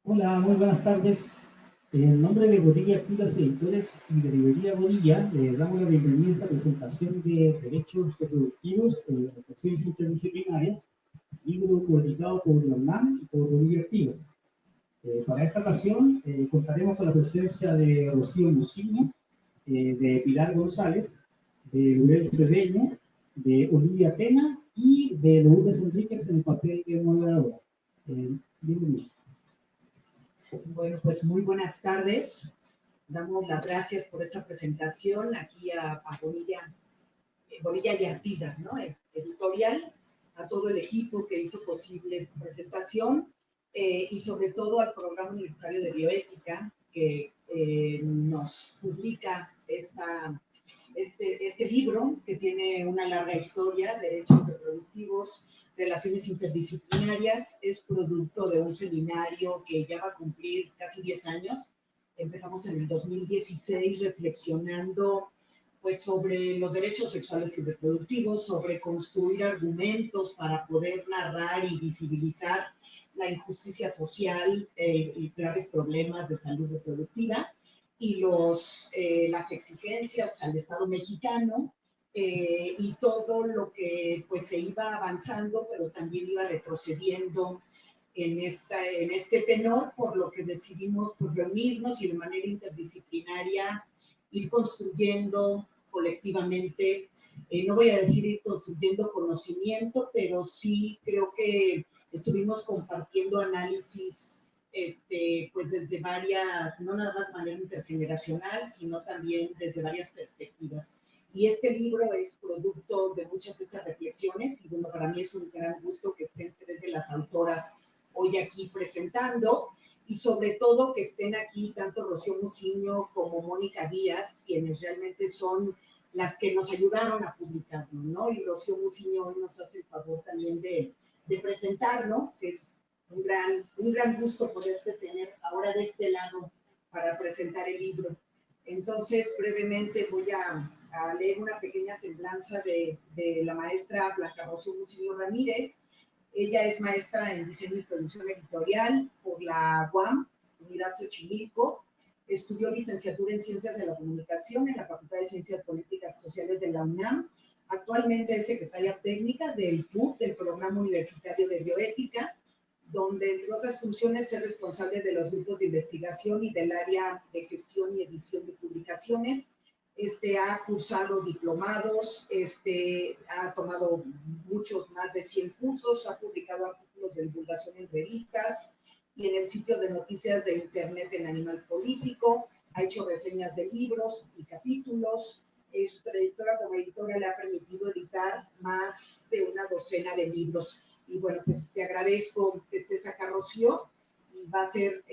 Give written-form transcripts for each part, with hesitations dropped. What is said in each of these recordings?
Hola, muy buenas tardes. En nombre de Bodilla Activas Editores y de Librería Bodilla, le damos la bienvenida a esta presentación de Derechos Reproductivos, Reflexiones Interdisciplinarias, libro publicado por la UNAM y por Bodilla Activas. Para esta ocasión contaremos con la presencia de Rocío Muciño, de Pilar González, de Lurel Cedeño, de Olivia Pena y de Lourdes Enríquez en el papel de moderadora. Bienvenidos. Bueno, pues muy buenas tardes. Damos las gracias por esta presentación aquí a Bonilla y Artigas, ¿no? Editorial, a todo el equipo que hizo posible esta presentación y sobre todo al Programa Universitario de Bioética que nos publica este libro que tiene una larga historia, Derechos Reproductivos, Relaciones Interdisciplinarias. Es producto de un seminario que ya va a cumplir casi 10 años. Empezamos en el 2016 reflexionando pues, sobre los derechos sexuales y reproductivos, sobre construir argumentos para poder narrar y visibilizar la injusticia social y graves problemas de salud reproductiva y las exigencias al Estado mexicano y todo lo que pues se iba avanzando, pero también iba retrocediendo en este tenor, por lo que decidimos pues, reunirnos y de manera interdisciplinaria ir construyendo colectivamente, no voy a decir ir construyendo conocimiento, pero sí creo que estuvimos compartiendo análisis pues desde varias, no nada más de manera intergeneracional, sino también desde varias perspectivas. Y este libro es producto de muchas de esas reflexiones y bueno, para mí es un gran gusto que estén tres de las autoras hoy aquí presentando y sobre todo que estén aquí tanto Rocío Muciño como Mónica Díaz, quienes realmente son las que nos ayudaron a publicarlo, ¿no? Y Rocío Muciño hoy nos hace el favor también de presentarlo, que es un gran gusto poderte tener ahora de este lado para presentar el libro. Entonces, brevemente voy a leer una pequeña semblanza de la maestra Blanca Rocío Muciño Ramírez. Ella es maestra en diseño y producción editorial por la UAM, Unidad Xochimilco. Estudió licenciatura en Ciencias de la Comunicación en la Facultad de Ciencias Políticas y Sociales de la UNAM. Actualmente es secretaria técnica del PUB, del Programa Universitario de Bioética, donde, entre otras funciones, es responsable de los grupos de investigación y del área de gestión y edición de publicaciones. Ha cursado diplomados, ha tomado más de 100 cursos, ha publicado artículos de divulgación en revistas y en el sitio de noticias de Internet en Animal Político, ha hecho reseñas de libros y capítulos. Su trayectoria como editora le ha permitido editar más de una docena de libros. Y bueno, pues te agradezco que estés acá, Rocío, y va a ser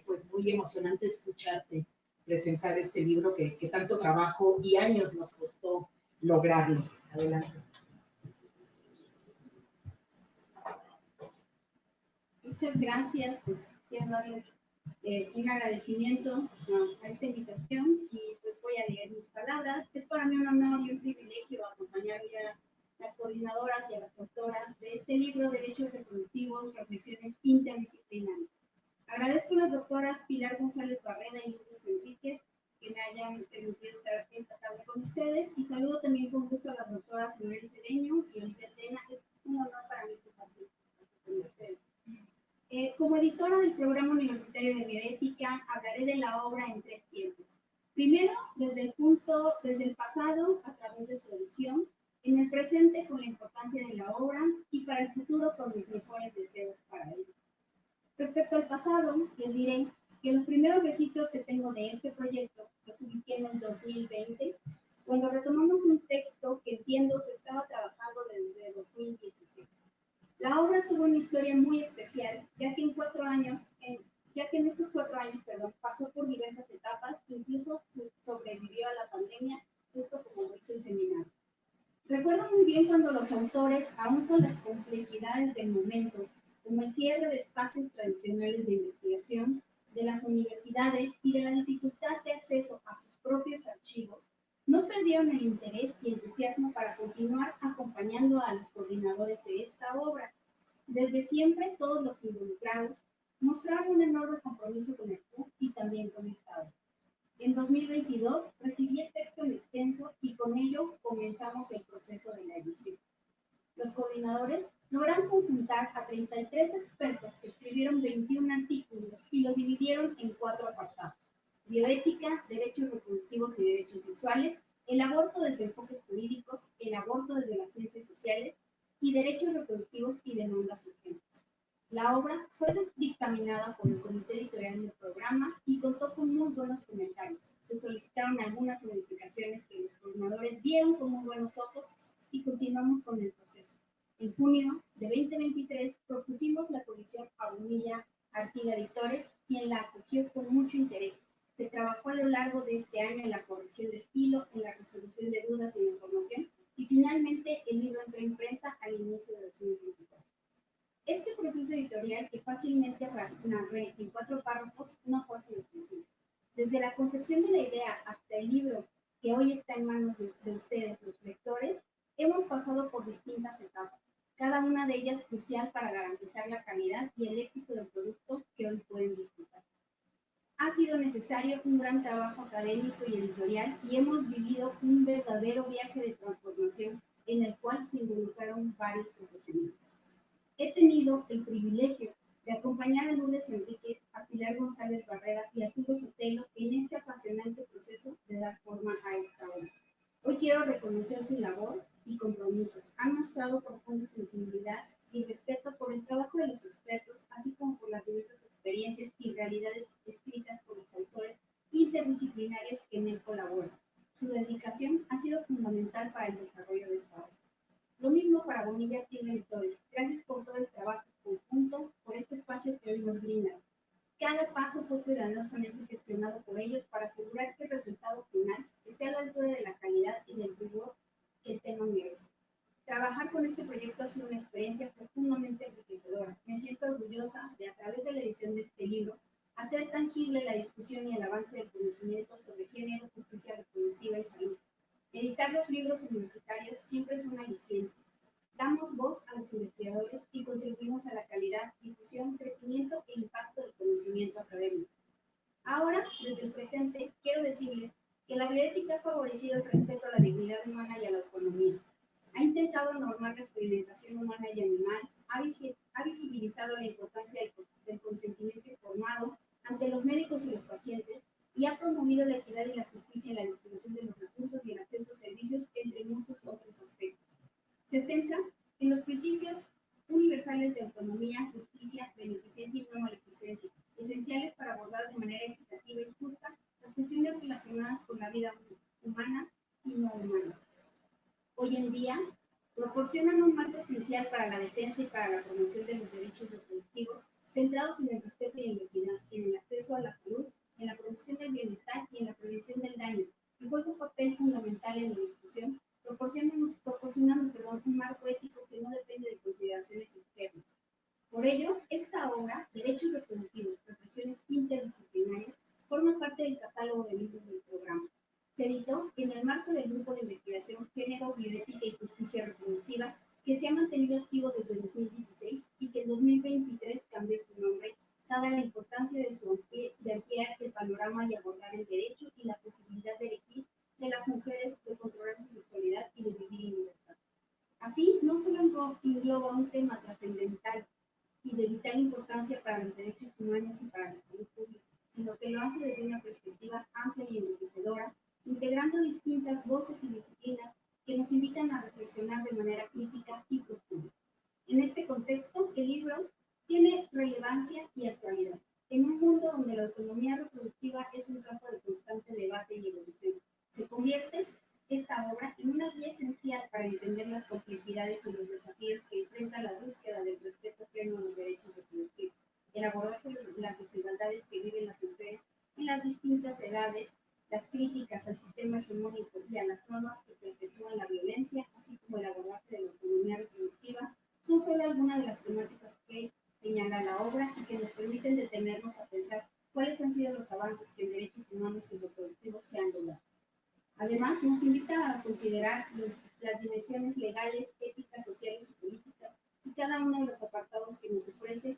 pues muy emocionante escucharte presentar este libro que tanto trabajo y años nos costó lograrlo. Adelante. Muchas gracias, pues quiero darles un agradecimiento a esta invitación y pues voy a leer mis palabras. Es para mí un honor y un privilegio acompañarle a las coordinadoras y a las autoras de este libro, Derechos Reproductivos, Reflexiones Interdisciplinarias. Agradezco a las doctoras Pilar González Barreda y Lourdes Enríquez que me hayan permitido estar esta tarde con ustedes y saludo también con gusto a las doctoras Lurel Cedeño y Olivia Pena. Es un honor para mí compartir con ustedes. Como editora del Programa Universitario de Bioética, hablaré de la obra en tres tiempos. Primero, desde el pasado, a través de su edición, en el presente con la importancia de la obra y para el futuro con mis mejores deseos para ella. Respecto al pasado, les diré que los primeros registros que tengo de este proyecto los ubiqué en el 2020, cuando retomamos un texto que entiendo se estaba trabajando desde 2016. La obra tuvo una historia muy especial, ya que en estos 4 años, pasó por diversas etapas, incluso sobrevivió a la pandemia, justo como dice el seminario. Recuerdo muy bien cuando los autores, aún con las complejidades del momento, como el cierre de espacios tradicionales de investigación, de las universidades y de la dificultad de acceso a sus propios archivos, No perdieron el interés y entusiasmo para continuar acompañando a los coordinadores de esta obra. Desde siempre, todos los involucrados mostraron un enorme compromiso con el club y también con esta obra. En 2022 recibí el texto en extenso y con ello comenzamos el proceso de la edición. Los coordinadores lograron conjuntar a 33 expertos que escribieron 21 artículos y lo dividieron en 4 apartados: bioética, derechos reproductivos y derechos sexuales, el aborto desde enfoques jurídicos, el aborto desde las ciencias sociales y derechos reproductivos y demandas urgentes. La obra fue dictaminada por el comité editorial del programa y contó con muy buenos comentarios. Se solicitaron algunas modificaciones que los coordinadores vieron con muy buenos ojos y continuamos con el proceso. En junio de 2023 propusimos la colección a Bonilla Artiga Editores, quien la acogió con mucho interés. Se trabajó a lo largo de este año en la corrección de estilo, en la resolución de dudas y en la información, y finalmente el libro entró a imprenta al inicio de 2024. Este proceso editorial, que fácilmente narré en 4 párrafos, no fue así de sencillo. Desde la concepción de la idea hasta el libro que hoy está en manos de ustedes, los lectores, hemos pasado por distintas etapas, cada una de ellas crucial para garantizar la calidad y el éxito del producto que hoy pueden disfrutar. Ha sido necesario un gran trabajo académico y editorial y hemos vivido un verdadero viaje de transformación en el cual se involucraron varios profesionales. He tenido el privilegio de acompañar a Lourdes Enríquez, a Pilar González Barreda y a Arturo Sotelo en este apasionante proceso de dar forma a esta obra. Hoy quiero reconocer su labor y compromiso. Han mostrado profunda sensibilidad y respeto por el trabajo de los expertos, así como por las diversas experiencias y realidades escritas por los autores interdisciplinarios que en él colaboran. Su dedicación ha sido fundamental para el desarrollo de esta obra. Lo mismo para Bonilla Artiga Editores. Gracias por todo el trabajo conjunto, por este espacio que hoy nos brindan. Cada paso fue cuidadosamente gestionado por ellos para asegurar que el resultado final esté a la altura de la calidad y del rigor que el tema merece. Trabajar con este proyecto ha sido una experiencia profundamente enriquecedora. Me siento orgullosa de, a través de la edición de este libro, hacer tangible la discusión y el avance del conocimiento sobre género, justicia reproductiva y salud. Editar los libros universitarios siempre es un aliciente. Damos voz a los investigadores y contribuimos a la calidad, difusión, crecimiento e impacto del conocimiento académico. Ahora, desde el presente, quiero decirles que la bioética ha favorecido el respeto a la dignidad humana y a la autonomía. Ha intentado normar la experimentación humana y animal, ha visibilizado la importancia del consentimiento informado ante los médicos y los pacientes, y ha promovido la equidad y la justicia en la distribución de los recursos y el acceso a servicios, entre muchos otros aspectos. Se centra en los principios universales de autonomía, justicia, beneficencia y no maleficencia, esenciales para abordar de manera equitativa y justa las cuestiones relacionadas con la vida humana y no humana. Hoy en día, proporcionan un marco esencial para la defensa y para la promoción de los derechos reproductivos, centrados en el respeto y en la equidad, en el acceso a la salud, en la producción del bienestar y en la prevención del daño, y juega un papel fundamental en la discusión, proporcionando un marco ético que no depende de consideraciones externas. Por ello, esta obra, Derechos Reproductivos, Reflexiones Interdisciplinarias, forma parte del catálogo de libros del programa. Se editó en el marco del Grupo de Investigación Género, Bioética y Justicia Reproductiva, que se ha mantenido activo desde 2016 y que en 2023 cambió su nombre, dada la importancia de ampliar el panorama y abordar el derecho y la posibilidad de elegir de las mujeres de controlar su sexualidad y de vivir en libertad. Así, no solo engloba un tema trascendental y de vital importancia para los derechos humanos y para la salud pública, sino que lo hace desde una perspectiva amplia y enriquecedora, integrando distintas voces y disciplinas que nos invitan a reflexionar de manera crítica y profunda. En este contexto, el libro tiene relevancia y actualidad. En un mundo donde la autonomía reproductiva es un campo de constante debate y evolución, se convierte esta obra en una guía esencial para entender las complejidades y los desafíos que enfrenta la búsqueda del respeto pleno a los derechos reproductivos, el abordaje de las desigualdades que viven las mujeres en las distintas edades, las críticas al sistema hegemónico y a las normas que perpetúan la violencia, así como el abordaje de la autonomía reproductiva, son solo algunas de las temáticas que señala la obra y que nos permiten detenernos a pensar cuáles han sido los avances que en derechos humanos y reproductivos se han logrado. Además, nos invita a considerar las dimensiones legales, éticas, sociales y políticas y cada uno de los apartados que nos ofrece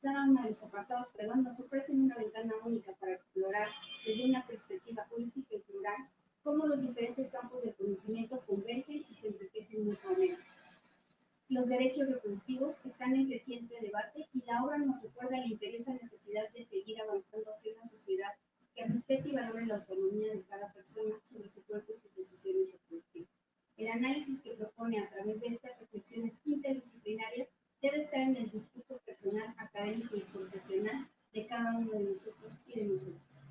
cada uno de los apartados, nos ofrecen una ventana única para explorar desde una perspectiva holística y plural cómo los diferentes campos del conocimiento convergen y se enriquecen mutuamente. Los derechos reproductivos están en creciente debate y la obra nos recuerda la imperiosa necesidad de seguir avanzando hacia una sociedad que respete y valore la autonomía de cada persona sobre su cuerpo y sus decisiones reproductivas. El análisis que propone a través de estas reflexiones interdisciplinarias debe estar en el discurso personal, académico y profesional de cada uno de nosotros y de nosotras.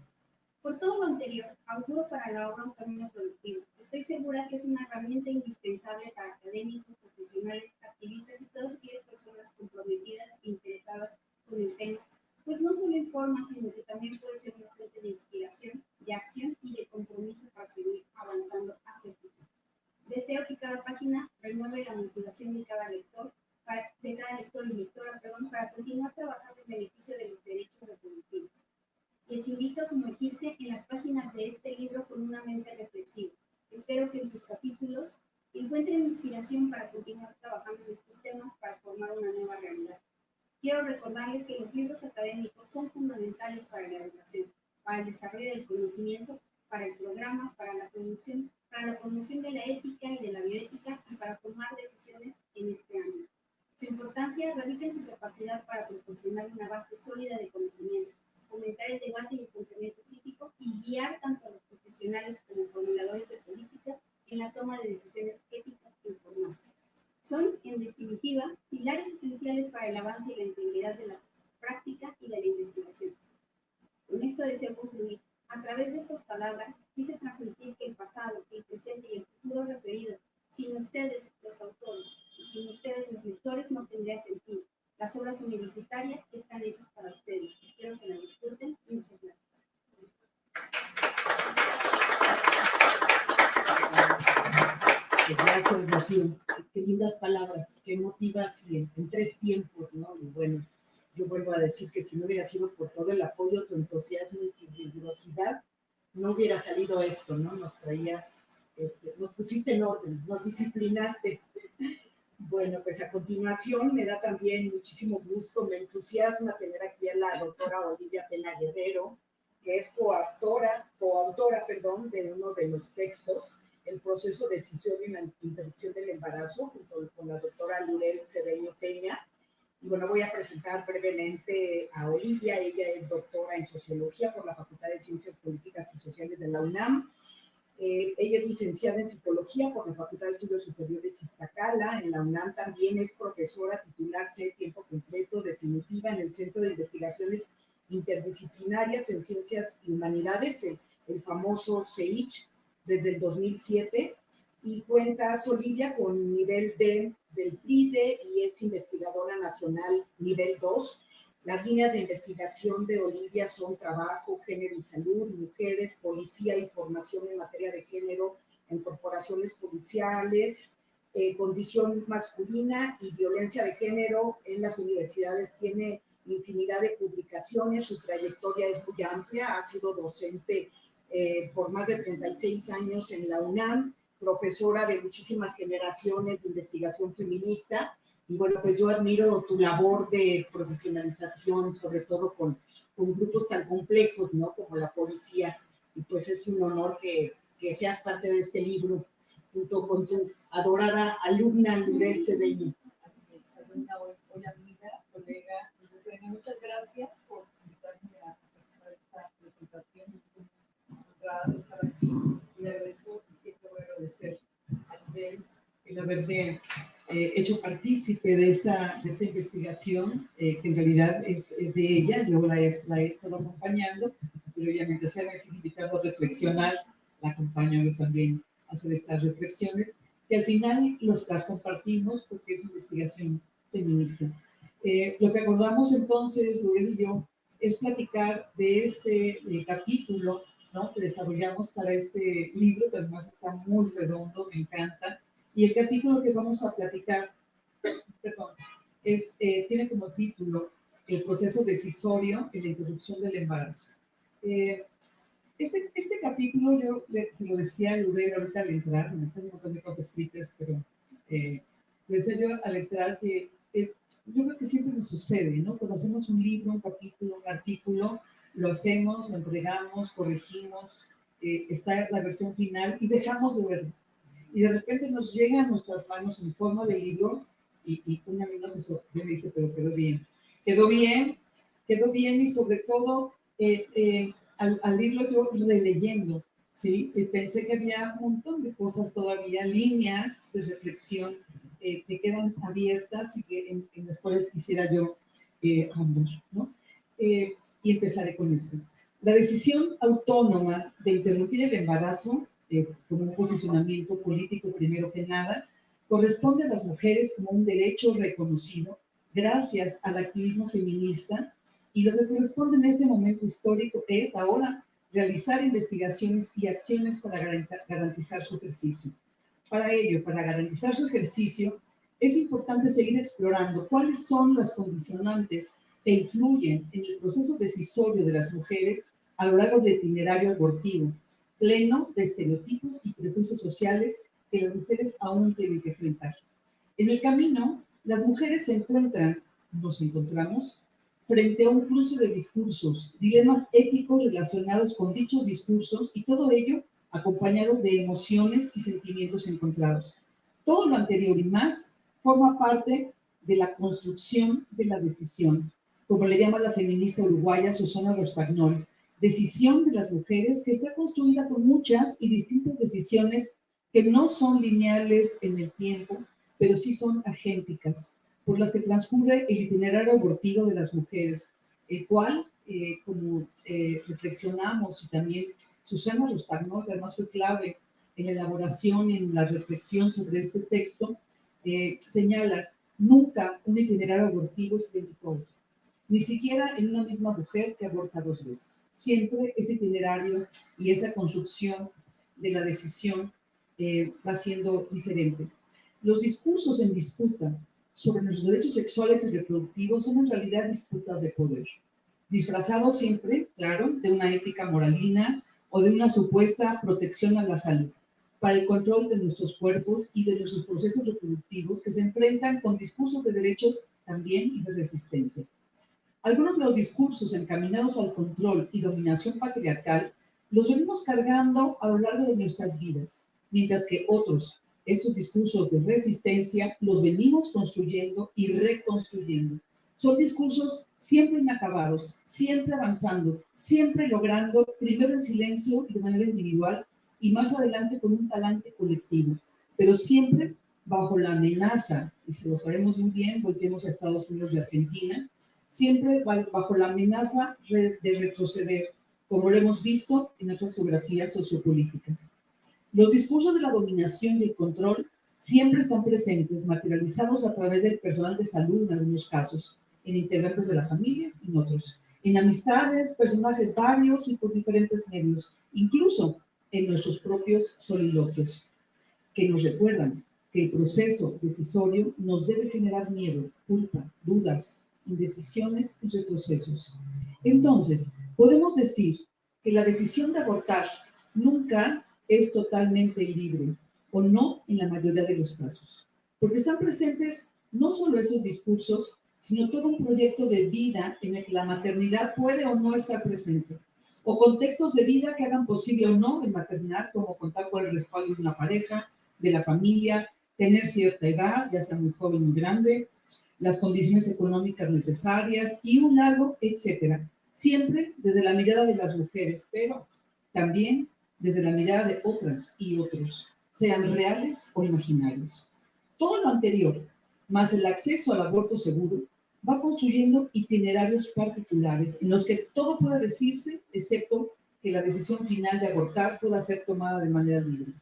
Por todo lo anterior, auguro para la obra un camino productivo. Estoy segura que es una herramienta indispensable para académicos, profesionales, activistas y todas aquellas personas comprometidas e interesadas con el tema, pues no solo informa, sino que también puede ser una fuente de inspiración, de acción y de compromiso para seguir avanzando hacia el futuro. Deseo que cada página renueve la motivación de cada lector y lectora, para continuar trabajando en beneficio de los derechos reproductivos. Les invito a sumergirse en las páginas de este libro con una mente reflexiva. Espero que en sus capítulos encuentren inspiración para continuar trabajando en estos temas para formar una nueva realidad. Quiero recordarles que los libros académicos son fundamentales para la educación, para el desarrollo del conocimiento, para el programa, para la promoción de la ética y de la bioética y para tomar decisiones en este ámbito. Su importancia radica en su capacidad para proporcionar una base sólida de conocimiento, fomentar el debate y el pensamiento crítico y guiar tanto a los profesionales como formuladores de políticas en la toma de decisiones éticas e informadas. Son, en definitiva, pilares esenciales para el avance y la integridad de la práctica y de la investigación. Con esto deseo concluir. A través de estas palabras, quise transmitir que el pasado, el presente y el futuro referidos, sin ustedes, los autores, y sin ustedes, los lectores, no tendría sentido. Las obras universitarias están hechas para ustedes. Espero que la disfruten y muchas gracias. Gracias, Rocío. Qué lindas palabras, qué motivas y en 3 tiempos, ¿no? Y bueno, yo vuelvo a decir que si no hubiera sido por todo el apoyo, tu entusiasmo y tu rigurosidad, no hubiera salido esto, ¿no? Nos traías, nos pusiste en orden, nos disciplinaste. Bueno, pues a continuación me da también muchísimo gusto, me entusiasma tener aquí a la doctora Olivia Pena Guerrero, que es coautora, de uno de los textos, El proceso de decisión y la interrupción del embarazo, junto con la doctora Lurel Cedeño Peña. Y bueno, voy a presentar brevemente a Olivia. Ella es doctora en Sociología por la Facultad de Ciencias Políticas y Sociales de la UNAM. Ella es licenciada en Psicología por la Facultad de Estudios Superiores Iztacala. En la UNAM también es profesora titular de tiempo completo definitiva en el Centro de Investigaciones Interdisciplinarias en Ciencias y Humanidades, el famoso CEICH, desde el 2007. Y cuenta Olivia con nivel D del PRIDE y es investigadora nacional nivel 2. Las líneas de investigación de Olivia son trabajo, género y salud, mujeres, policía y formación en materia de género en corporaciones policiales, condición masculina y violencia de género en las universidades. Tiene infinidad de publicaciones, su trayectoria es muy amplia, ha sido docente por más de 36 años en la UNAM, profesora de muchísimas generaciones de investigación feminista. Y bueno, pues yo admiro tu labor de profesionalización, sobre todo con grupos tan complejos, ¿no? Como la policía. Y pues es un honor que seas parte de este libro, junto con tu adorada alumna Lurel Cedeño. Exalumna, hoy amiga, colega, muchas gracias por invitarme a participar de esta presentación. Estoy muy honrada de estar aquí y le agradezco, y siempre voy a agradecer a Lurel el haberte hecho partícipe de esta investigación, que en realidad es de ella. Yo la he estado acompañando, pero obviamente si me sido invitado a reflexionar, la acompaño yo también a hacer estas reflexiones, que al final las compartimos porque es investigación feminista. Lo que acordamos entonces, Lurel y yo, es platicar de este capítulo, ¿no?, que desarrollamos para este libro, que además está muy redondo, me encanta. Y el capítulo que vamos a platicar, tiene como título El proceso decisorio en la interrupción del embarazo. Este capítulo yo se lo decía a Lurel ahorita al entrar, me tengo un montón de cosas escritas, pero le decía yo al entrar que yo creo que siempre nos sucede, ¿no? Cuando hacemos un libro, un capítulo, un artículo, lo hacemos, lo entregamos, corregimos, está la versión final y dejamos de verlo. Y de repente nos llega a nuestras manos en forma de libro y una misma se sorprende y dice, pero quedó bien y sobre todo al irlo yo releyendo, ¿sí? Pensé que había un montón de cosas todavía, líneas de reflexión que quedan abiertas y que en las cuales quisiera yo hablar, ¿no? Y empezaré con esto. La decisión autónoma de interrumpir el embarazo, como un posicionamiento político primero que nada, corresponde a las mujeres como un derecho reconocido gracias al activismo feminista, y lo que corresponde en este momento histórico es ahora realizar investigaciones y acciones para garantizar su ejercicio. Para ello, para garantizar su ejercicio, es importante seguir explorando cuáles son las condicionantes que influyen en el proceso decisorio de las mujeres a lo largo del itinerario abortivo, pleno de estereotipos y prejuicios sociales que las mujeres aún tienen que enfrentar. En el camino, las mujeres nos encontramos, frente a un cruce de discursos, dilemas éticos relacionados con dichos discursos y todo ello acompañado de emociones y sentimientos encontrados. Todo lo anterior y más forma parte de la construcción de la decisión, como le llama la feminista uruguaya Susana Rostagnol, decisión de las mujeres que está construida con muchas y distintas decisiones que no son lineales en el tiempo, pero sí son agénticas, por las que transcurre el itinerario abortivo de las mujeres, el cual, como reflexionamos, y también Susana Rostagnol, que además fue clave en la elaboración y en la reflexión sobre este texto, señala, nunca un itinerario abortivo es idéntico a otro, ni siquiera en una misma mujer que aborta 2 veces. Siempre ese itinerario y esa construcción de la decisión va siendo diferente. Los discursos en disputa sobre nuestros derechos sexuales y reproductivos son en realidad disputas de poder, disfrazados siempre, claro, de una ética moralina o de una supuesta protección a la salud, para el control de nuestros cuerpos y de nuestros procesos reproductivos que se enfrentan con discursos de derechos también y de resistencia. Algunos de los discursos encaminados al control y dominación patriarcal los venimos cargando a lo largo de nuestras vidas, mientras que otros, estos discursos de resistencia, los venimos construyendo y reconstruyendo. Son discursos siempre inacabados, siempre avanzando, siempre logrando, primero en silencio y de manera individual, y más adelante con un talante colectivo, pero siempre bajo la amenaza, y se lo sabemos muy bien, volvemos a Estados Unidos y Argentina, siempre bajo la amenaza de retroceder, como lo hemos visto en otras geografías sociopolíticas. Los discursos de la dominación y el control siempre están presentes, materializados a través del personal de salud en algunos casos, en integrantes de la familia y en otros, en amistades, personajes varios y por diferentes medios, incluso en nuestros propios soliloquios, que nos recuerdan que el proceso decisorio nos debe generar miedo, culpa, dudas, indecisiones y retrocesos. Entonces, podemos decir que la decisión de abortar nunca es totalmente libre, o no en la mayoría de los casos, porque están presentes no solo esos discursos, sino todo un proyecto de vida en el que la maternidad puede o no estar presente, o contextos de vida que hagan posible o no el maternar, como contar con el respaldo de una pareja, de la familia, tener cierta edad, ya sea muy joven o muy grande, las condiciones económicas necesarias y un largo etcétera. Siempre desde la mirada de las mujeres, pero también desde la mirada de otras y otros, sean reales o imaginarios. Todo lo anterior, más el acceso al aborto seguro, va construyendo itinerarios particulares en los que todo puede decirse, excepto que la decisión final de abortar pueda ser tomada de manera libre.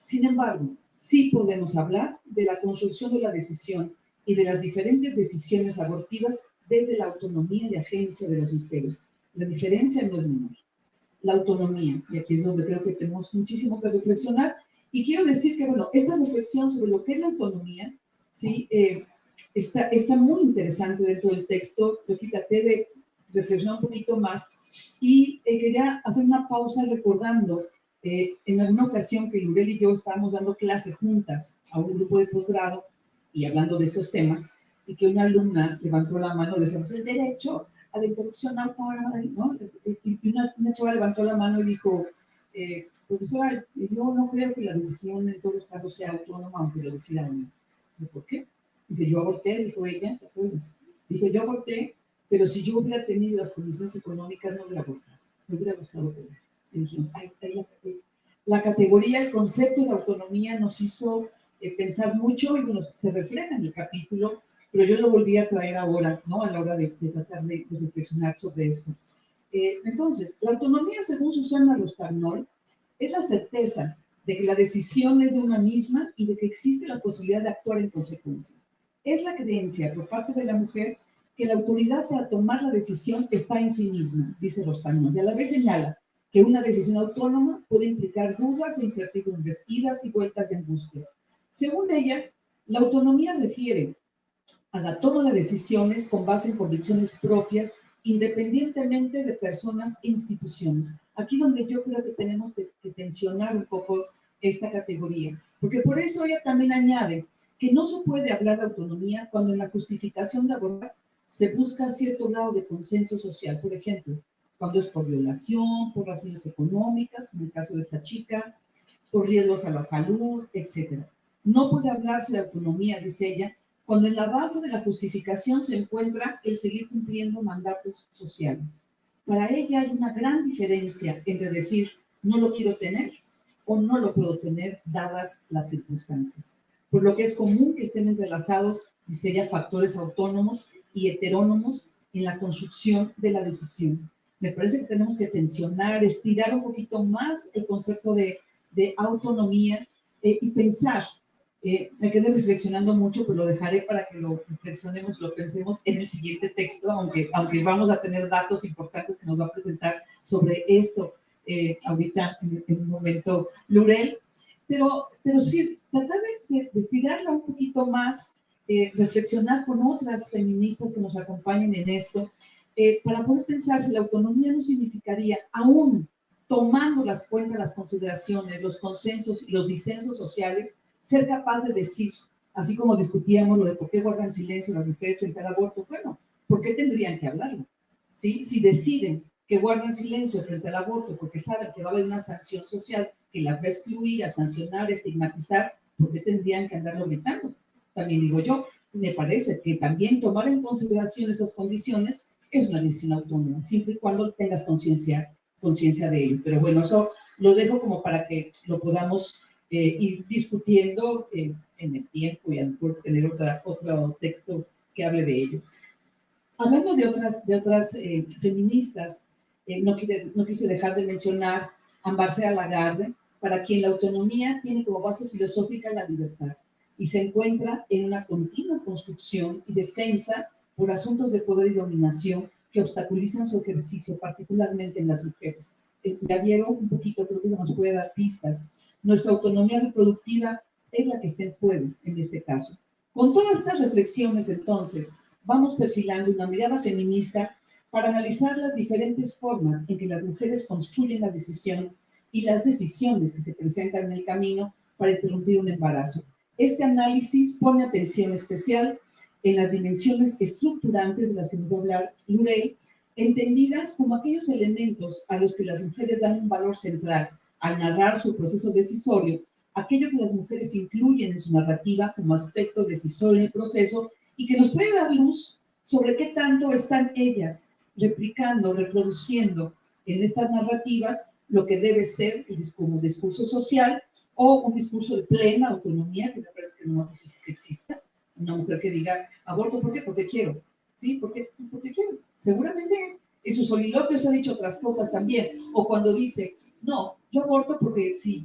Sin embargo, sí podemos hablar de la construcción de la decisión y de las diferentes decisiones abortivas desde la autonomía y agencia de las mujeres. La diferencia no es menor. La autonomía, y aquí es donde creo que tenemos muchísimo que reflexionar, y quiero decir que, bueno, esta reflexión sobre lo que es la autonomía, ¿sí? Está muy interesante dentro del texto. Yo traté de reflexionar un poquito más Y quería hacer una pausa recordando en alguna ocasión que Lurel y yo estábamos dando clase juntas a un grupo de posgrado y hablando de estos temas, y que una alumna levantó la mano, decíamos, el derecho a la interrupción autónoma, ¿no? Y una chava levantó la mano y dijo, profesora, yo no creo que la decisión en todos los casos sea autónoma, aunque lo decida uno. ¿Por qué? Dice, yo aborté, dijo ella, ¿te acuerdas? Dijo, yo aborté, pero si yo hubiera tenido las condiciones económicas, no hubiera abortado, me hubiera gustado tener. Y dijimos, la categoría, el concepto de autonomía nos hizo pensar mucho y bueno, se refleja en el capítulo, pero yo lo volví a traer ahora, ¿no? A la hora de tratar de reflexionar sobre esto. Entonces, la autonomía, según Susana Rostagnol, es la certeza de que la decisión es de una misma y de que existe la posibilidad de actuar en consecuencia. Es la creencia por parte de la mujer que la autoridad para tomar la decisión está en sí misma, dice Rostagnol, y a la vez señala que una decisión autónoma puede implicar dudas e incertidumbres, idas y vueltas y angustias. Según ella, la autonomía refiere a la toma de decisiones con base en convicciones propias, independientemente de personas e instituciones. Aquí donde yo creo que tenemos que tensionar un poco esta categoría, porque por eso ella también añade que no se puede hablar de autonomía cuando en la justificación de abordar se busca cierto grado de consenso social, por ejemplo, cuando es por violación, por razones económicas, como el caso de esta chica, por riesgos a la salud, etc. No puede hablarse de autonomía, dice ella, cuando en la base de la justificación se encuentra el seguir cumpliendo mandatos sociales. Para ella hay una gran diferencia entre decir no lo quiero tener o no lo puedo tener dadas las circunstancias. Por lo que es común que estén entrelazados, dice ella, factores autónomos y heterónomos en la construcción de la decisión. Me parece que tenemos que tensionar, estirar un poquito más el concepto de autonomía y pensar. Me quedé reflexionando mucho, pero lo dejaré para que lo reflexionemos, lo pensemos en el siguiente texto, aunque vamos a tener datos importantes que nos va a presentar sobre esto ahorita en un momento Lurel, pero sí, tratar de estirarla un poquito más, reflexionar con otras feministas que nos acompañen en esto, para poder pensar si la autonomía no significaría, aún tomando las cuentas, las consideraciones, los consensos y los disensos sociales, ser capaz de decir, así como discutíamos lo de por qué guardan silencio las mujeres frente al aborto, bueno, ¿por qué tendrían que hablarlo? ¿Sí? Si deciden que guardan silencio frente al aborto porque saben que va a haber una sanción social que las va a excluir, a sancionar, a estigmatizar, ¿por qué tendrían que andarlo gritando? También digo yo, me parece que también tomar en consideración esas condiciones es una decisión autónoma, siempre y cuando tengas conciencia de ello. Pero bueno, eso lo dejo como para que lo podamos ir discutiendo en el tiempo y a lo mejor tener otro texto que hable de ello. Hablando de otras feministas, no quise dejar de mencionar a Marcela Lagarde, para quien la autonomía tiene como base filosófica la libertad y se encuentra en una continua construcción y defensa por asuntos de poder y dominación que obstaculizan su ejercicio, particularmente en las mujeres. Me dieron un poquito, creo que eso nos puede dar pistas. Nuestra autonomía reproductiva es la que está en juego en este caso. Con todas estas reflexiones, entonces, vamos perfilando una mirada feminista para analizar las diferentes formas en que las mujeres construyen la decisión y las decisiones que se presentan en el camino para interrumpir un embarazo. Este análisis pone atención especial en las dimensiones estructurantes de las que nos va a hablar Lurel, entendidas como aquellos elementos a los que las mujeres dan un valor central al narrar su proceso decisorio, aquello que las mujeres incluyen en su narrativa como aspecto decisorio en el proceso y que nos puede dar luz sobre qué tanto están ellas replicando, reproduciendo en estas narrativas lo que debe ser como discurso social o un discurso de plena autonomía, que me parece que no exista. Una mujer que diga, aborto, ¿por qué? Porque quiero. ¿Sí? Porque quiero. Seguramente en sus soliloquios ha dicho otras cosas también. O cuando dice, no, yo aborto porque si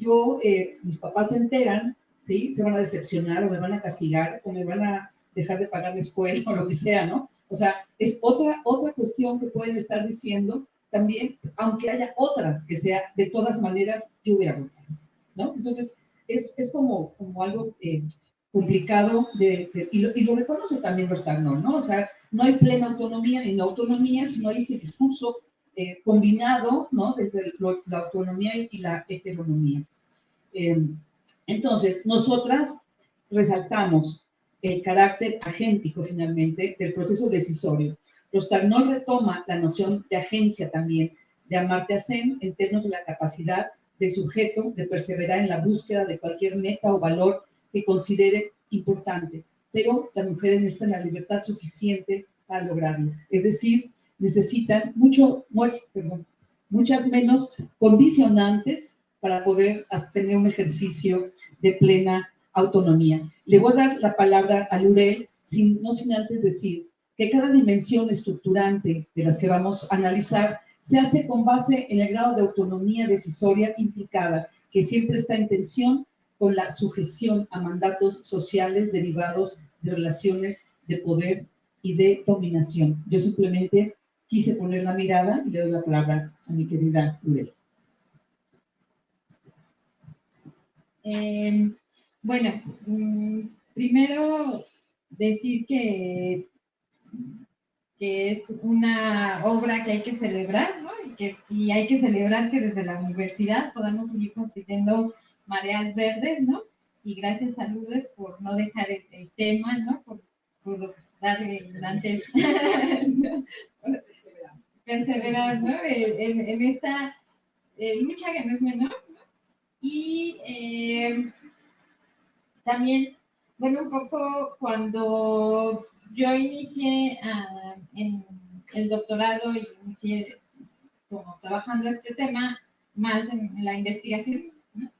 mis papás se enteran, ¿sí? Se van a decepcionar o me van a castigar o me van a dejar de pagar la escuela o lo que sea, ¿no? O sea, es otra cuestión que pueden estar diciendo también, aunque haya otras que sea, de todas maneras, yo hubiera abortado, ¿no? Entonces, es como algo complicado y lo reconoce también Rostagnol, ¿no? O sea, no hay plena autonomía ni no autonomía, sino hay este discurso combinado, ¿no?, entre la autonomía y la heteronomía. Entonces, nosotras resaltamos el carácter agéntico, finalmente, del proceso decisorio. Rostagnol retoma la noción de agencia también de Amartya Sen en términos de la capacidad del sujeto de perseverar en la búsqueda de cualquier meta o valor que considere importante, pero las mujeres necesitan la libertad suficiente para lograrlo. Es decir, necesitan muchas menos condicionantes para poder tener un ejercicio de plena autonomía. Le voy a dar la palabra a Lurel, no sin antes decir que cada dimensión estructurante de las que vamos a analizar se hace con base en el grado de autonomía decisoria implicada, que siempre está en tensión con la sujeción a mandatos sociales derivados de relaciones de poder y de dominación. Yo simplemente quise poner la mirada y le doy la palabra a mi querida Lurel. Bueno, primero decir que es una obra que hay que celebrar, ¿no? Y hay que celebrar que desde la universidad podamos seguir construyendo mareas verdes, ¿no? Y gracias a Lourdes por no dejar el tema, ¿no? Por darle delante, perseverar, ¿no? En esta lucha que no es menor, ¿no? Y también, bueno, un poco cuando yo inicié en el doctorado y inicié como trabajando este tema, más en la investigación, ¿no?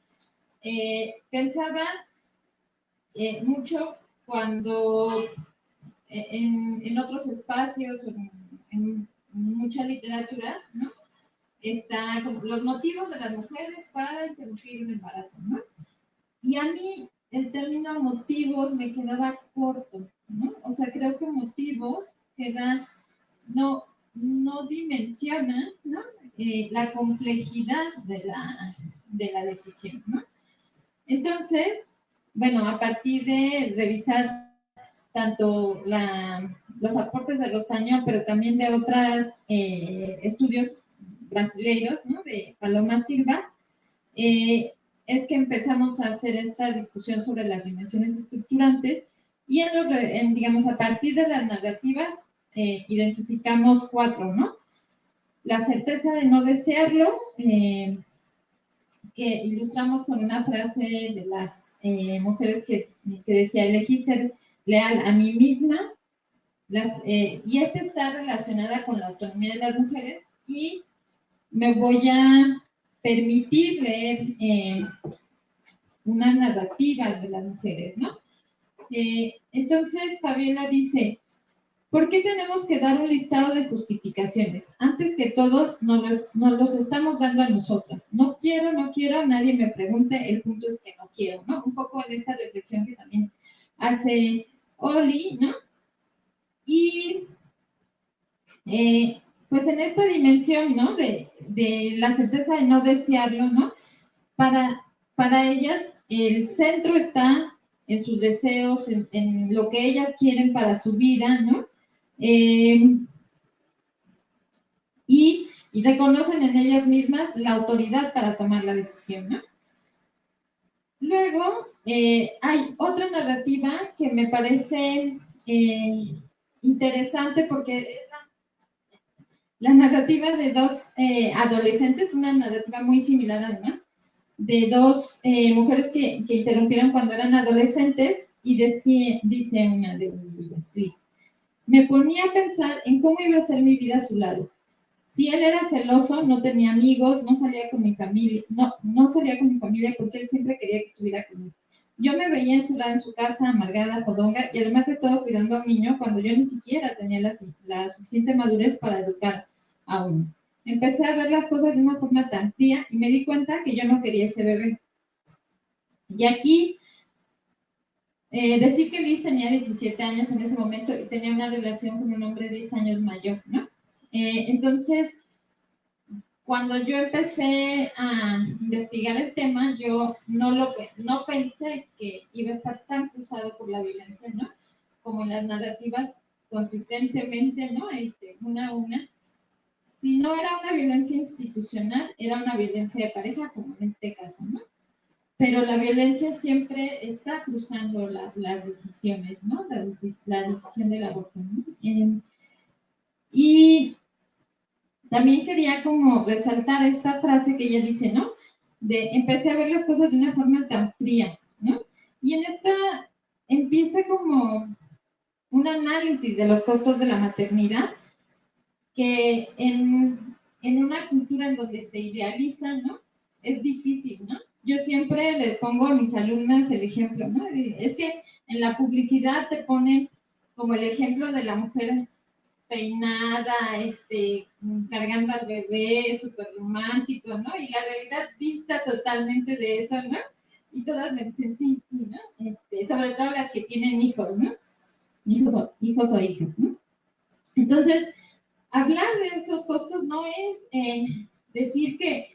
Pensaba mucho cuando en otros espacios, en mucha literatura, ¿no?, está como los motivos de las mujeres para interrumpir un embarazo, ¿no? Y a mí el término motivos me quedaba corto, ¿no? O sea, creo que motivos no dimensiona, ¿no?, la complejidad de la decisión, ¿no? Entonces, bueno, a partir de revisar tanto los aportes de Rostagnol, pero también de otros estudios brasileños, ¿no?, de Paloma Silva, es que empezamos a hacer esta discusión sobre las dimensiones estructurantes y digamos, a partir de las narrativas identificamos 4, ¿no? La certeza de no desearlo, que ilustramos con una frase de las mujeres que decía: elegí ser leal a mí misma, y esta está relacionada con la autonomía de las mujeres, y me voy a permitir leer una narrativa de las mujeres, ¿no? Entonces, Fabiola dice: ¿por qué tenemos que dar un listado de justificaciones? Antes que todo, nos los estamos dando a nosotras. No quiero, nadie me pregunte, el punto es que no quiero, ¿no? Un poco en esta reflexión que también hace Oli, ¿no? Y pues en esta dimensión, ¿no?, de la certeza de no desearlo, ¿no? Para ellas, el centro está en sus deseos, en lo que ellas quieren para su vida, ¿no? Y reconocen en ellas mismas la autoridad para tomar la decisión, ¿no? Luego, hay otra narrativa que me parece interesante, porque la narrativa de dos adolescentes, una narrativa muy similar además, de dos mujeres que interrumpieron cuando eran adolescentes, y dice una de ellas, Liz: me ponía a pensar en cómo iba a ser mi vida a su lado. Si él era celoso, no tenía amigos, no salía con mi familia, no salía con mi familia porque él siempre quería que estuviera conmigo. Yo me veía encerrada en su casa, amargada, fodonga, y además de todo cuidando a un niño cuando yo ni siquiera tenía la suficiente madurez para educar a uno. Empecé a ver las cosas de una forma tan fría y me di cuenta que yo no quería ese bebé. Y aquí, decir que Liz tenía 17 años en ese momento y tenía una relación con un hombre 10 años mayor, ¿no? Entonces, cuando yo empecé a investigar el tema, yo no pensé que iba a estar tan cruzado por la violencia, ¿no?, como en las narrativas consistentemente, ¿no?, una a una si no era una violencia institucional, era una violencia de pareja, como en este caso, ¿no? Pero la violencia siempre está cruzando las decisiones, ¿no? La decisión del aborto, ¿no? Y también quería como resaltar esta frase que ella dice, ¿no? De empecé a ver las cosas de una forma tan fría, ¿no? Y en esta empieza como un análisis de los costos de la maternidad, que en una cultura en donde se idealiza, ¿no? Es difícil, ¿no? Yo siempre le pongo a mis alumnas el ejemplo, ¿no? Es que en la publicidad te ponen como el ejemplo de la mujer peinada, cargando al bebé, súper romántico, ¿no? Y la realidad dista totalmente de eso, ¿no? Y todas me dicen, sí, sí, ¿no? Sobre todo las que tienen hijos, ¿no? Hijos o hijas, ¿no? Entonces, hablar de esos costos no es decir que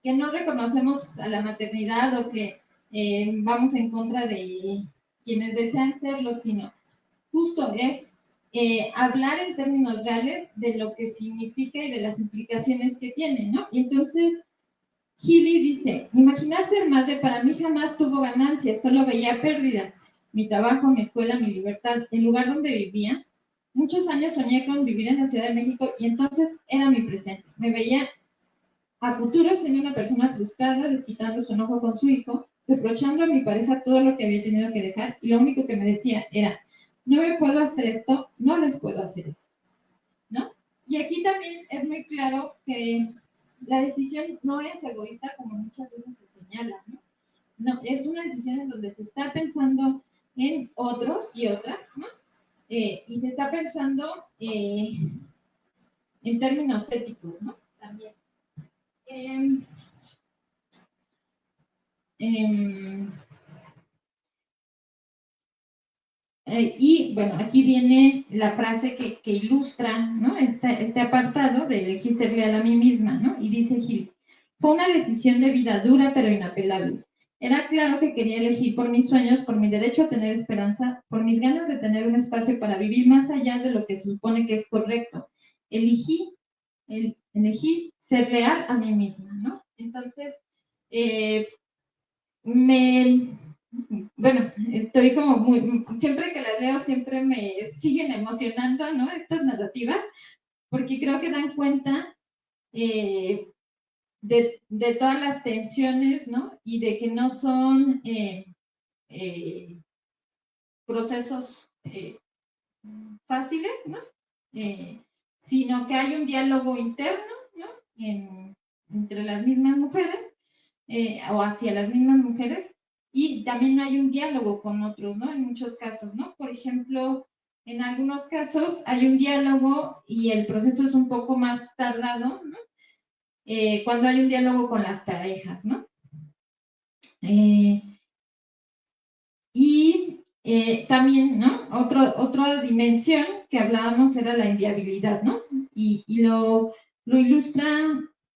no reconocemos a la maternidad o que vamos en contra de quienes desean serlo, sino justo es hablar en términos reales de lo que significa y de las implicaciones que tiene, ¿no? Y entonces, Healy dice, imaginar ser madre para mí jamás tuvo ganancias, solo veía pérdidas. Mi trabajo, mi escuela, mi libertad, el lugar donde vivía. Muchos años soñé con vivir en la Ciudad de México y entonces era mi presente. Me veía a futuro siendo una persona frustrada, desquitando su enojo con su hijo, reprochando a mi pareja todo lo que había tenido que dejar y lo único que me decía era, no me puedo hacer esto, no les puedo hacer esto, ¿no? Y aquí también es muy claro que la decisión no es egoísta como muchas veces se señala, ¿no? No, es una decisión en donde se está pensando en otros y otras, ¿no? Y se está pensando en términos éticos, ¿no? También. Y bueno, aquí viene la frase que ilustra, ¿no? Este apartado de elegir ser leal a mí misma, ¿no? Y dice Gil, fue una decisión de vida dura pero inapelable. Era claro que quería elegir por mis sueños, por mi derecho a tener esperanza, por mis ganas de tener un espacio para vivir más allá de lo que se supone que es correcto. Elegí ser leal a mí misma, ¿no? Entonces, bueno, estoy como siempre que las leo, siempre me siguen emocionando, ¿no? Estas narrativas, porque creo que dan cuenta de todas las tensiones, ¿no? Y de que no son procesos fáciles, ¿no? Sino que hay un diálogo interno, ¿no? Entre las mismas mujeres o hacia las mismas mujeres, y también hay un diálogo con otros, ¿no? En muchos casos, ¿no? Por ejemplo, en algunos casos hay un diálogo y el proceso es un poco más tardado, ¿no? Cuando hay un diálogo con las parejas, ¿no? Y también, ¿no? Otra dimensión que hablábamos era la inviabilidad, ¿no? Y lo ilustra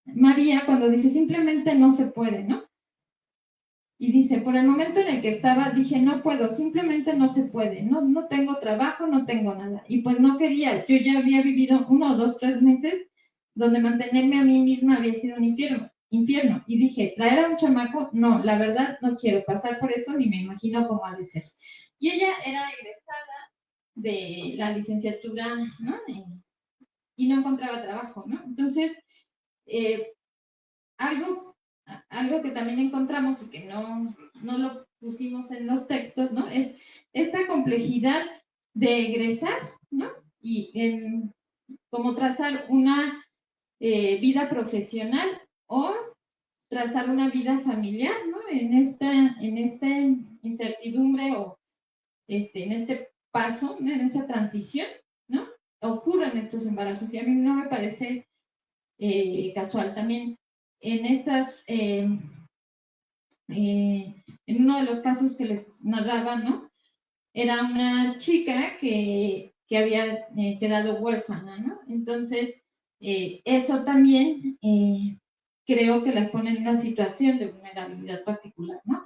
María cuando dice simplemente no se puede, ¿no? Y dice, por el momento en el que estaba, dije, no puedo, simplemente no se puede, no tengo trabajo, no tengo nada. Y pues no quería, yo ya había vivido 1, 2, 3 meses donde mantenerme a mí misma había sido un infierno. Y dije, traer a un chamaco, no, la verdad no quiero pasar por eso, ni me imagino cómo ha de ser. Y ella era egresada de la licenciatura, ¿no? Y no encontraba trabajo, ¿no? Entonces, algo que también encontramos y que no lo pusimos en los textos, ¿no? Es esta complejidad de egresar, ¿no? Y como trazar una vida profesional o trazar una vida familiar, ¿no? En esta incertidumbre o en este paso, ¿no? En esa transición, ¿no? Ocurren estos embarazos y a mí no me parece casual. También en en uno de los casos que les narraba, ¿no? Era una chica que había quedado huérfana, ¿no? Entonces, eso también creo que las pone en una situación de vulnerabilidad particular, ¿no?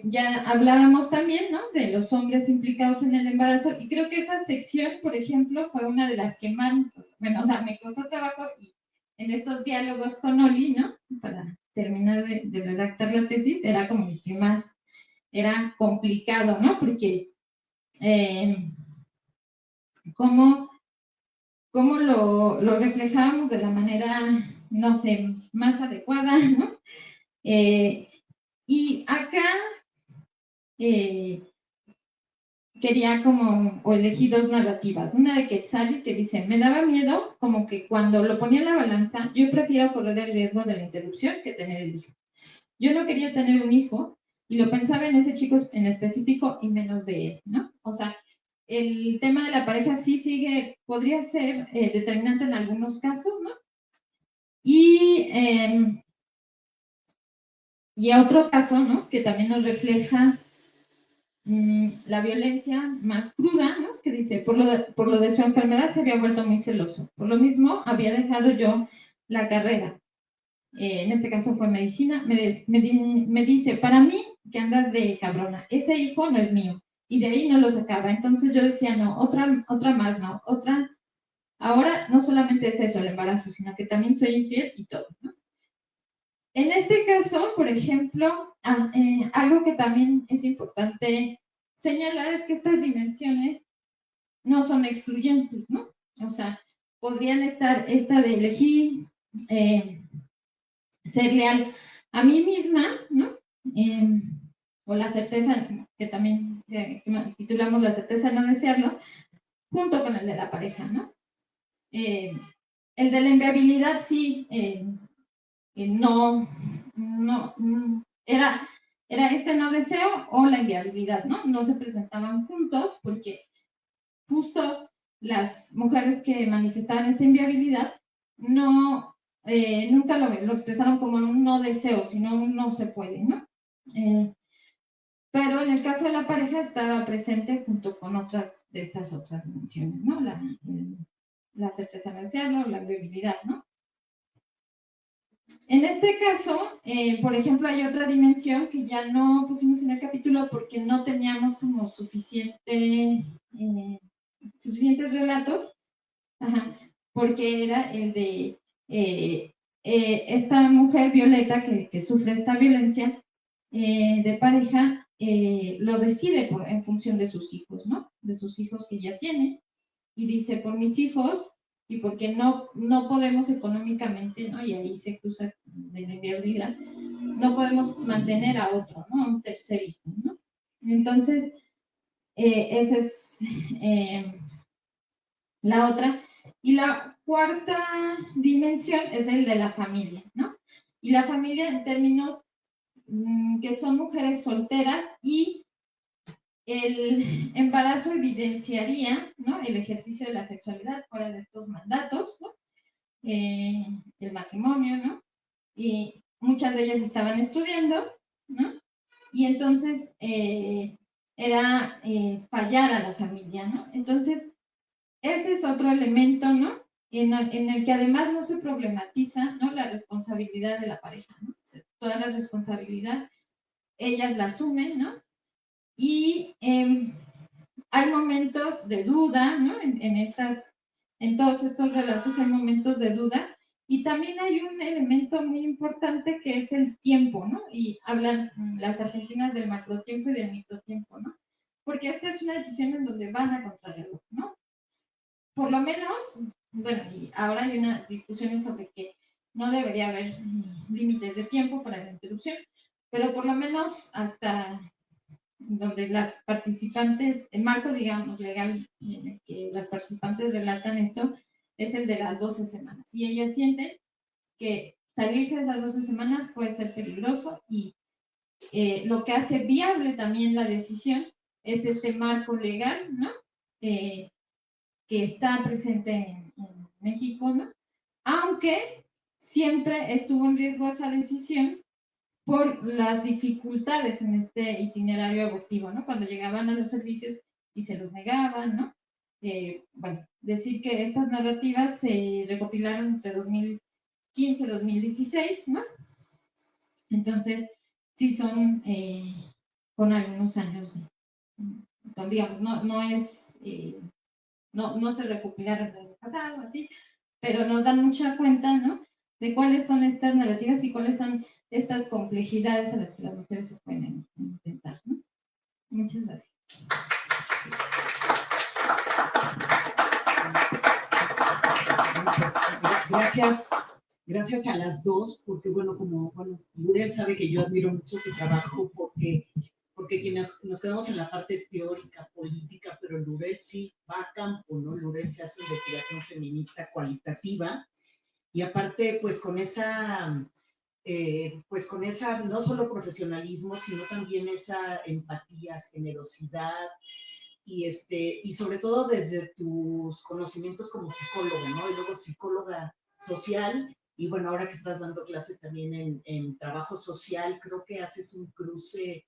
Ya hablábamos también, ¿no?, de los hombres implicados en el embarazo, y creo que esa sección, por ejemplo, fue una de las que más, bueno, o sea, me costó trabajo, y en estos diálogos con Oli, ¿no?, para terminar de redactar la tesis, era como el que más era complicado, ¿no?, porque cómo lo reflejábamos de la manera, no sé, más adecuada, ¿no? Y acá quería o elegí dos narrativas. Una de Quetzali que dice, me daba miedo, como que cuando lo ponía en la balanza, yo prefiero correr el riesgo de la interrupción que tener el hijo. Yo no quería tener un hijo y lo pensaba en ese chico en específico y menos de él, ¿no? O sea, el tema de la pareja sí podría ser determinante en algunos casos, ¿no? Y otro caso, ¿no?, que también nos refleja la violencia más cruda, ¿no?, que dice, por lo de su enfermedad se había vuelto muy celoso. Por lo mismo, había dejado yo la carrera. En este caso fue medicina. Me dice, para mí, que andas de cabrona. Ese hijo no es mío. Y de ahí no lo sacaba. Entonces yo decía, no, otra más, no, otra. Ahora no solamente es eso, el embarazo, sino que también soy infiel y todo, ¿no? En este caso, por ejemplo, algo que también es importante señalar es que estas dimensiones no son excluyentes, ¿no? O sea, podrían estar esta de elegir ser leal a mí misma, ¿no? O la certeza, que también titulamos la certeza de no desearlo, junto con el de la pareja, ¿no? El de la inviabilidad sí, no, era este no deseo o la inviabilidad, ¿no? No se presentaban juntos porque justo las mujeres que manifestaban esta inviabilidad nunca lo expresaron como un no deseo, sino un no se puede, ¿no? Pero en el caso de la pareja estaba presente junto con otras de estas otras dimensiones, ¿no? La certeza de no desearlo, la inviabilidad, ¿no? En este caso, por ejemplo, hay otra dimensión que ya no pusimos en el capítulo porque no teníamos como suficientes relatos, porque era el de esta mujer, Violeta, que sufre esta violencia de pareja, lo decide en función de sus hijos, ¿no? De sus hijos que ya tiene, y dice, por mis hijos, y porque no podemos económicamente, ¿no?, y ahí se cruza de la inviabilidad, no podemos mantener a otro, ¿no?, a un tercer hijo, ¿no? Entonces, esa es la otra. Y la cuarta dimensión es el de la familia, ¿no? Y la familia en términos que son mujeres solteras, y el embarazo evidenciaría, ¿no?, el ejercicio de la sexualidad fuera de estos mandatos, ¿no? El matrimonio, ¿no? Y muchas de ellas estaban estudiando, ¿no? Y entonces era fallar a la familia, ¿no? Entonces, ese es otro elemento, ¿no?, en el que además no se problematiza, ¿no?, la responsabilidad de la pareja, ¿no? O sea, toda la responsabilidad ellas la asumen, ¿no? Y hay momentos de duda, ¿no? En todos estos relatos hay momentos de duda, y también hay un elemento muy importante que es el tiempo, ¿no? Y hablan las argentinas del macrotiempo y del microtiempo, ¿no? Porque esta es una decisión en donde van a contrarreloj, ¿no? Por lo menos, bueno, y ahora hay una discusión sobre que no debería haber límites de tiempo para la interrupción, pero por lo menos hasta donde las participantes, el marco, digamos, legal en el que las participantes relatan esto, es el de las 12 semanas. Y ellas sienten que salirse de esas 12 semanas puede ser peligroso, y lo que hace viable también la decisión es este marco legal, ¿no? Que está presente en México, ¿no? Aunque siempre estuvo en riesgo esa decisión por las dificultades en este itinerario abortivo, ¿no? Cuando llegaban a los servicios y se los negaban, ¿no? Bueno, decir que estas narrativas se recopilaron entre 2015 y 2016, ¿no? Entonces, sí son con algunos años, digamos, no se recopilaron el año pasado, así, pero nos dan mucha cuenta, ¿no? De cuáles son estas narrativas y cuáles son estas complejidades a las que las mujeres se pueden enfrentar, ¿no? Muchas gracias. Gracias a las dos, porque bueno, Lurel sabe que yo admiro mucho su trabajo, porque quienes nos quedamos en la parte teórica, política, pero Lurel sí va a campo, ¿no? Lurel se hace investigación feminista cualitativa, y aparte, pues con esa, no solo profesionalismo, sino también esa empatía, generosidad, y sobre todo desde tus conocimientos como psicóloga, ¿no? Y luego psicóloga social, y bueno, ahora que estás dando clases también en trabajo social, creo que haces un cruce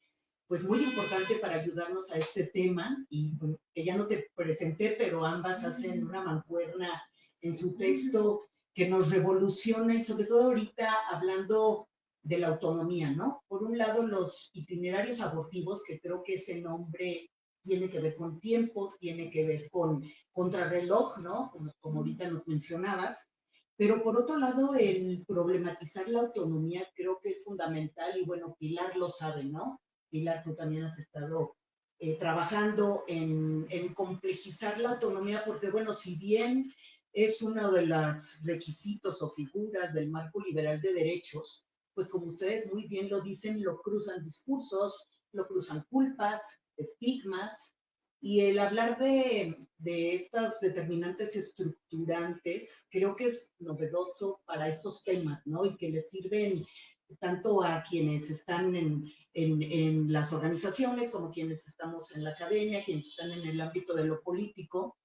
pues muy importante para ayudarnos a este tema, y bueno, que ya no te presenté, pero ambas hacen una mancuerna en su texto que nos revoluciona, y sobre todo ahorita hablando de la autonomía, ¿no? Por un lado, los itinerarios abortivos, que creo que ese nombre tiene que ver con tiempo, tiene que ver con contrarreloj, ¿no? Como ahorita nos mencionabas. Pero por otro lado, el problematizar la autonomía creo que es fundamental, y bueno, Pilar lo sabe, ¿no? Pilar, tú también has estado trabajando en complejizar la autonomía, porque bueno, si bien es uno de los requisitos o figuras del marco liberal de derechos, pues como ustedes muy bien lo dicen, lo cruzan discursos, lo cruzan culpas, estigmas, y el hablar de estas determinantes estructurantes creo que es novedoso para estos temas, ¿no? Y que les sirven tanto a quienes están en las organizaciones como quienes estamos en la academia, quienes están en el ámbito de lo político.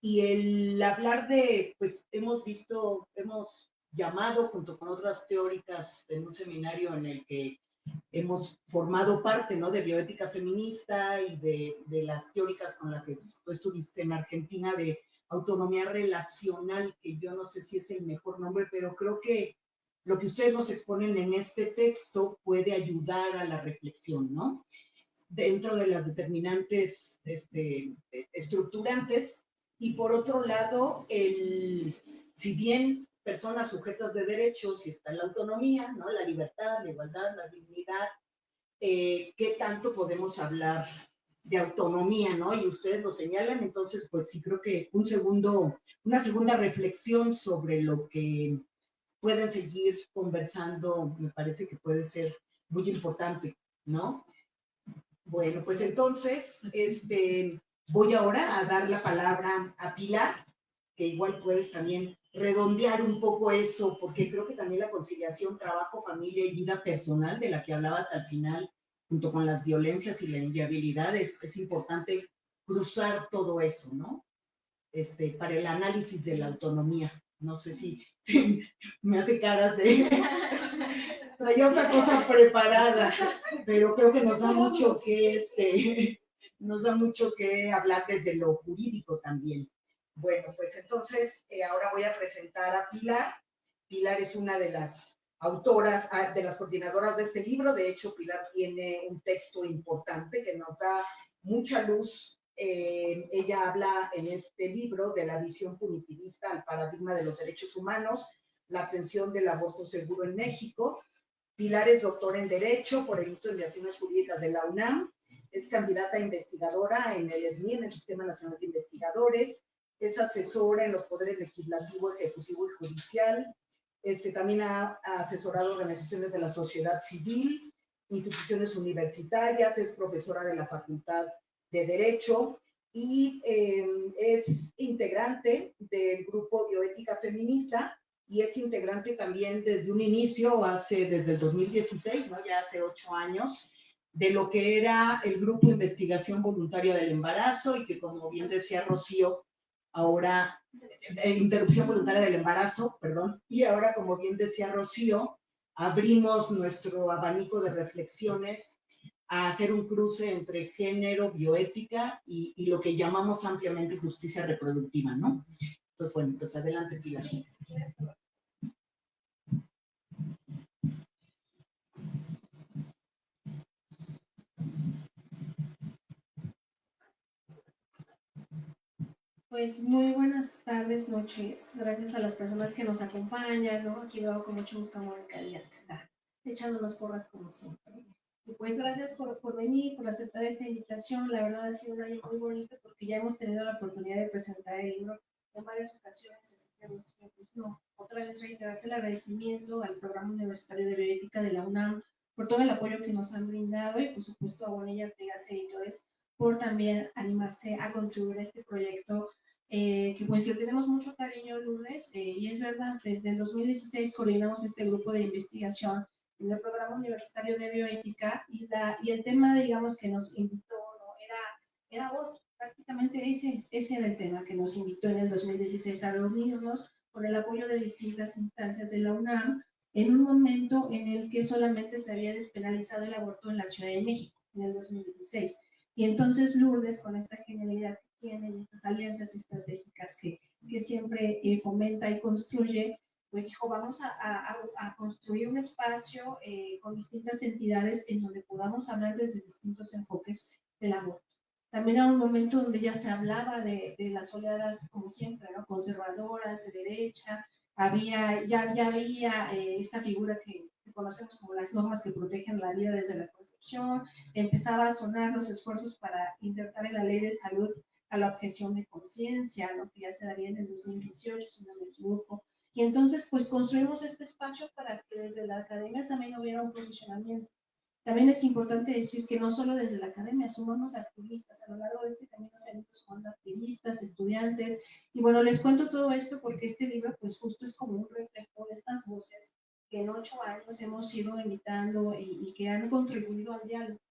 Y el hablar de, pues hemos llamado junto con otras teóricas en un seminario en el que hemos formado parte, ¿no? De bioética feminista y de las teóricas con las que tú estuviste en Argentina, de autonomía relacional, que yo no sé si es el mejor nombre, pero creo que lo que ustedes nos exponen en este texto puede ayudar a la reflexión, ¿no? Dentro de las determinantes estructurantes, y por otro lado, si bien personas sujetas de derechos y está la autonomía, ¿no? La libertad, la igualdad, la dignidad, ¿qué tanto podemos hablar de autonomía, ¿no? Y ustedes lo señalan, entonces, pues sí creo que una segunda reflexión sobre lo que pueden seguir conversando, me parece que puede ser muy importante, ¿no? Bueno, pues entonces, voy ahora a dar la palabra a Pilar, que igual puedes también redondear un poco eso, porque creo que también la conciliación trabajo, familia y vida personal, de la que hablabas al final, junto con las violencias y la inviabilidad, es importante cruzar todo eso, ¿no? Para el análisis de la autonomía. No sé si me hace caras de... Traía otra cosa preparada, pero creo que nos da mucho que hablar desde lo jurídico también. Bueno, pues entonces ahora voy a presentar a Pilar. Pilar es una de las autoras, de las coordinadoras de este libro. De hecho, Pilar tiene un texto importante que nos da mucha luz. Ella habla en este libro de la visión punitivista al paradigma de los derechos humanos, la atención del aborto seguro en México. Pilar es doctora en Derecho por el Instituto de Investigaciones Jurídicas de la UNAM, es candidata a investigadora en el SNI, en el Sistema Nacional de Investigadores, es asesora en los poderes legislativo, ejecutivo y judicial, también ha asesorado organizaciones de la sociedad civil, instituciones universitarias, es profesora de la Facultad de Derecho y es integrante del grupo Bioética Feminista, y es integrante también desde un inicio, desde el 2016, ¿no? Ya hace 8 años, de lo que era el Grupo de Investigación Voluntaria del Embarazo, y que como bien decía Rocío, ahora, Interrupción Voluntaria del Embarazo, perdón, y ahora como bien decía Rocío, abrimos nuestro abanico de reflexiones a hacer un cruce entre género, bioética y lo que llamamos ampliamente justicia reproductiva, ¿no? Entonces, bueno, pues adelante, Pilar. Pues muy buenas tardes, noches. Gracias a las personas que nos acompañan, ¿no? Aquí veo con mucho gusto a Mónica Díaz, que está echándonos porras como siempre. Y pues gracias por venir, por aceptar esta invitación. La verdad ha sido un año muy bonito porque ya hemos tenido la oportunidad de presentar el libro en varias ocasiones. Así que, pues no, otra vez reiterarte el agradecimiento al Programa Universitario de Bioética de la UNAM por todo el apoyo que nos han brindado y por supuesto a Bonilla Artigas Editores por también animarse a contribuir a este proyecto que pues le tenemos mucho cariño, Lourdes, y es verdad, desde el 2016 coordinamos este grupo de investigación en el programa universitario de bioética y el tema, digamos, que nos invitó, ¿no? Era aborto. Prácticamente ese era el tema que nos invitó en el 2016 a reunirnos con el apoyo de distintas instancias de la UNAM en un momento en el que solamente se había despenalizado el aborto en la Ciudad de México, en el 2016. Y entonces Lourdes, con esta genialidad que tiene y estas alianzas estratégicas que siempre fomenta y construye, pues dijo, vamos a construir un espacio con distintas entidades en donde podamos hablar desde distintos enfoques del aborto. También era un momento donde ya se hablaba de las oleadas, como siempre, ¿no? Conservadoras, de derecha, ya había esta figura que conocemos como las normas que protegen la vida desde la concepción, empezaba a sonar los esfuerzos para insertar en la ley de salud a la objeción de conciencia, ¿no? Que ya se daría en el 2018, si no me equivoco. Y entonces, pues construimos este espacio para que desde la academia también hubiera un posicionamiento. También es importante decir que no solo desde la academia, sumamos activistas. A lo largo de este camino se han ido sumando activistas, estudiantes. Y bueno, les cuento todo esto porque este libro, pues justo es como un reflejo de estas voces que en 8 años hemos ido imitando y que han contribuido al diálogo.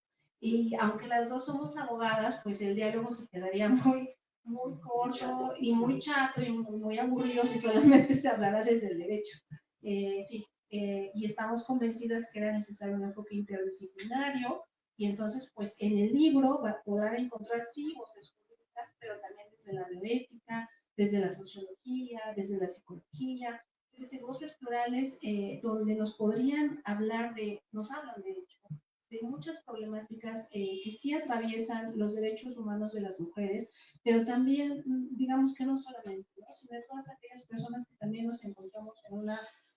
Y aunque las dos somos abogadas, pues el diálogo se quedaría muy corto y muy chato y muy aburrido si solamente se hablara desde el derecho. Sí, y estamos convencidas que era necesario un enfoque interdisciplinario y entonces pues en el libro podrán encontrar sí voces jurídicas, pero también desde la bioética, desde la sociología, desde la psicología, es decir, voces plurales donde nos podrían hablar nos hablan de hecho, de muchas problemáticas que sí atraviesan los derechos humanos de las mujeres, pero también, digamos que no solamente, ¿no? Sino de todas aquellas personas que también nos encontramos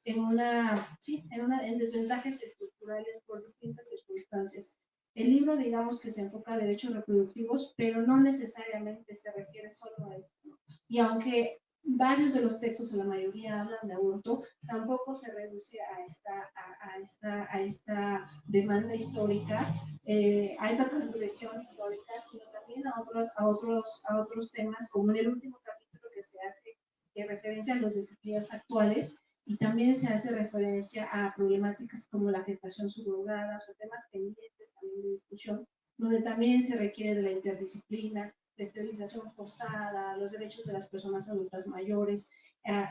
en desventajas estructurales por distintas circunstancias. El libro, digamos que se enfoca a derechos reproductivos, pero no necesariamente se refiere solo a eso, ¿no? Y aunque varios de los textos, o la mayoría, hablan de aborto, tampoco se reduce a esta demanda histórica, a esta transgresión histórica, sino también a otros temas, como en el último capítulo que se hace referencia a los desafíos actuales y también se hace referencia a problemáticas como la gestación subrogada o temas pendientes también de discusión, donde también se requiere de la interdisciplina, la esterilización forzada, los derechos de las personas adultas mayores,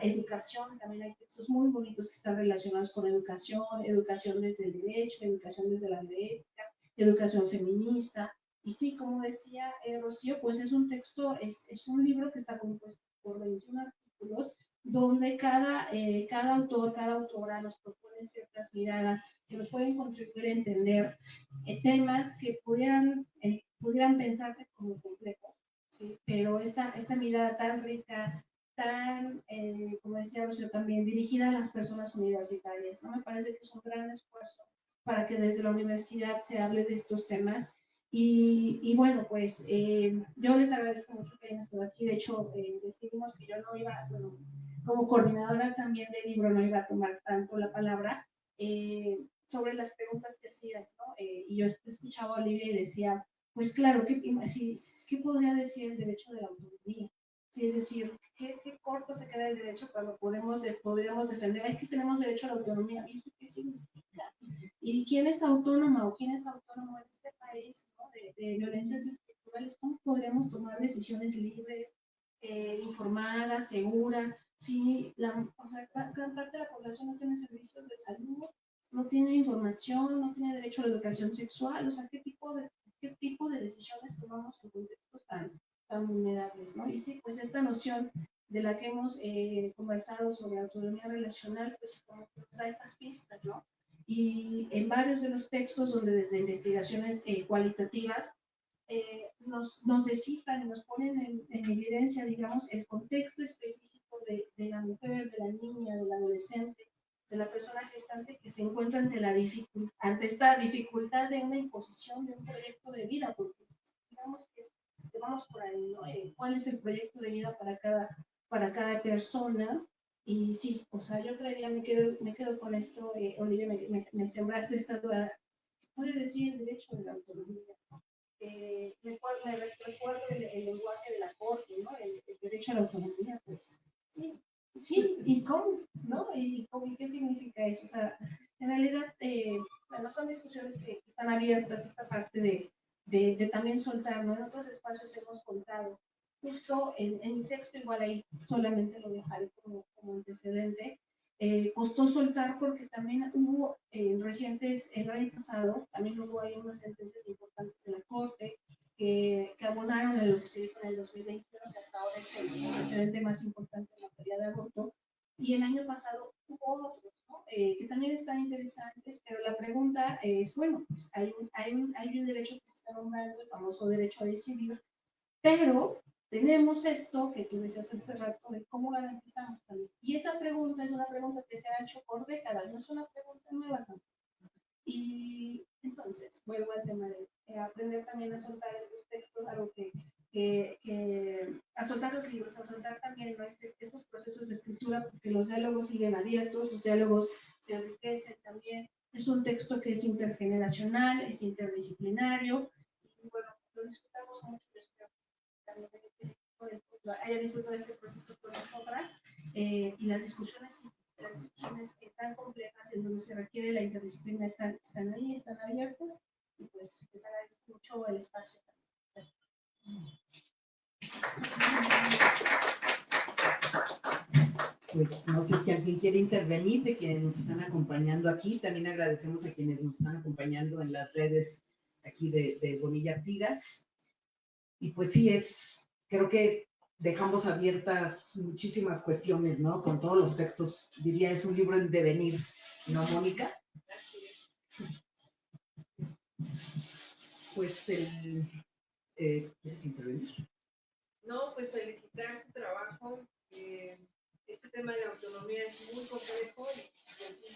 educación, también hay textos muy bonitos que están relacionados con educación, educación desde el derecho, educación desde la bioética, educación feminista. Y sí, como decía Rocío, pues es un texto, es un libro que está compuesto por 21 artículos, donde cada autor, cada autora nos propone ciertas miradas que nos pueden contribuir a entender temas que pudieran pensarse como complejos, ¿sí? Pero esta mirada tan rica, tan, como decía Rocío también, dirigida a las personas universitarias, ¿no? Me parece que es un gran esfuerzo para que desde la universidad se hable de estos temas. Y bueno, pues yo les agradezco mucho que hayan estado aquí. De hecho, decidimos que yo no iba, bueno, como coordinadora también del libro, no iba a tomar tanto la palabra sobre las preguntas que hacías, ¿no? Y yo escuchaba a Olivia y decía, pues claro, ¿qué podría decir el derecho de la autonomía? Sí, es decir, ¿qué corto se queda el derecho cuando podríamos defender? Es que tenemos derecho a la autonomía. ¿Y eso qué significa? ¿Y quién es autónoma o quién es autónomo en este país, ¿no? de violencias estructurales? ¿Cómo podríamos tomar decisiones libres, informadas, seguras? Si o sea, gran parte de la población no tiene servicios de salud, no tiene información, no tiene derecho a la educación sexual, o sea, qué tipo de decisiones tomamos en contextos tan vulnerables, ¿no? Y sí, pues esta noción de la que hemos conversado sobre autonomía relacional, pues como que nos da estas pistas, ¿no? Y en varios de los textos donde desde investigaciones cualitativas nos descifran y nos ponen en evidencia, digamos, el contexto específico de la mujer, de la niña, del adolescente, de la persona gestante que se encuentra ante esta dificultad de una imposición de un proyecto de vida, porque digamos que vamos por ahí, ¿no? ¿Cuál es el proyecto de vida para cada persona? Y sí, o sea, yo traería, me quedo con esto, Olivia, me sembraste esta duda. Puede decir el derecho de la autonomía, ¿no? Recuerdo el lenguaje de la Corte, ¿no? El derecho a la autonomía, pues sí, ¿y cómo? ¿No? ¿Y qué significa eso? O sea, en realidad, bueno, son discusiones que están abiertas, esta parte de también soltar, ¿no? En otros espacios hemos contado, justo en mi texto, igual ahí solamente lo dejaré como antecedente, costó soltar porque también hubo recientes, el año pasado, también hubo ahí unas sentencias importantes de la Corte que abonaron en lo que se dijo en el 2021, que hasta ahora es el precedente más importante en materia de aborto, y el año pasado hubo otros, ¿no? Que también están interesantes, pero la pregunta es, bueno, pues hay un derecho que se está nombrando, el famoso derecho a decidir, pero tenemos esto que tú decías hace rato de cómo garantizamos también. Y esa pregunta es una pregunta que se ha hecho por décadas, no es una pregunta nueva tampoco. Y entonces, vuelvo al tema de aprender también a soltar estos textos, algo a soltar los libros, a soltar también, ¿no? Estos procesos de escritura, porque los diálogos siguen abiertos, los diálogos se enriquecen también. Es un texto que es intergeneracional, es interdisciplinario, y bueno, lo disfrutamos mucho. También haya disfrutado de este proceso con nosotras y las discusiones tan complejas en donde se requiere la interdisciplina están ahí, están abiertas y pues les agradezco mucho el espacio. Pues no sé si alguien quiere intervenir de quienes nos están acompañando aquí. También agradecemos a quienes nos están acompañando en las redes aquí de Bonilla Artigas. Y pues sí, creo que dejamos abiertas muchísimas cuestiones, ¿no? Con todos los textos, diría, es un libro en devenir, ¿no, Mónica? Pues ¿quieres intervenir? No, pues felicitar su trabajo. Este tema de la autonomía es muy complejo y así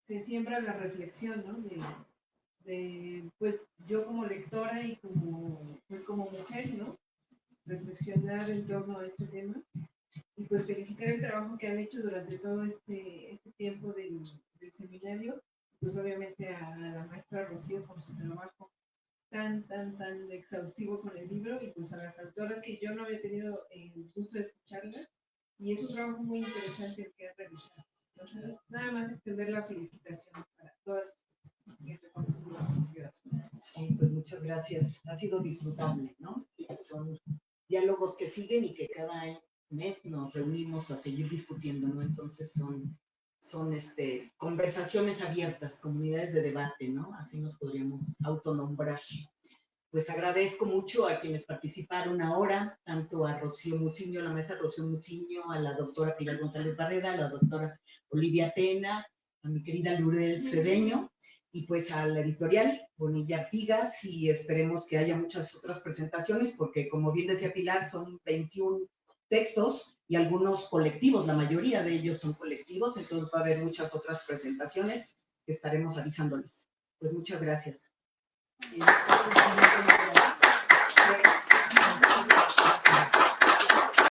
se siembra la reflexión, ¿no? Pues yo como lectora y como mujer, ¿no? Reflexionar en torno a este tema y pues felicitar el trabajo que han hecho durante todo este tiempo del seminario, pues obviamente a la maestra Rocío por su trabajo tan exhaustivo con el libro y pues a las autoras que yo no había tenido el gusto de escucharlas y es un trabajo muy interesante el que han realizado. Entonces, nada más extender la felicitación para todas y reconocido. Sí, pues muchas gracias. Ha sido disfrutable, ¿no? Son diálogos que siguen y que cada mes nos reunimos a seguir discutiendo, ¿no? Entonces son conversaciones abiertas, comunidades de debate, ¿no? Así nos podríamos autonombrar. Pues agradezco mucho a quienes participaron ahora, tanto a Rocío Muciño, la maestra Rocío Muciño, a la doctora Pilar González Barreda, a la doctora Olivia Tena, a mi querida Lourdes Cedeño, y pues a la editorial Bonilla Artigas, y esperemos que haya muchas otras presentaciones, porque como bien decía Pilar, son 21 textos y algunos colectivos, la mayoría de ellos son colectivos, entonces va a haber muchas otras presentaciones que estaremos avisándoles. Pues muchas gracias.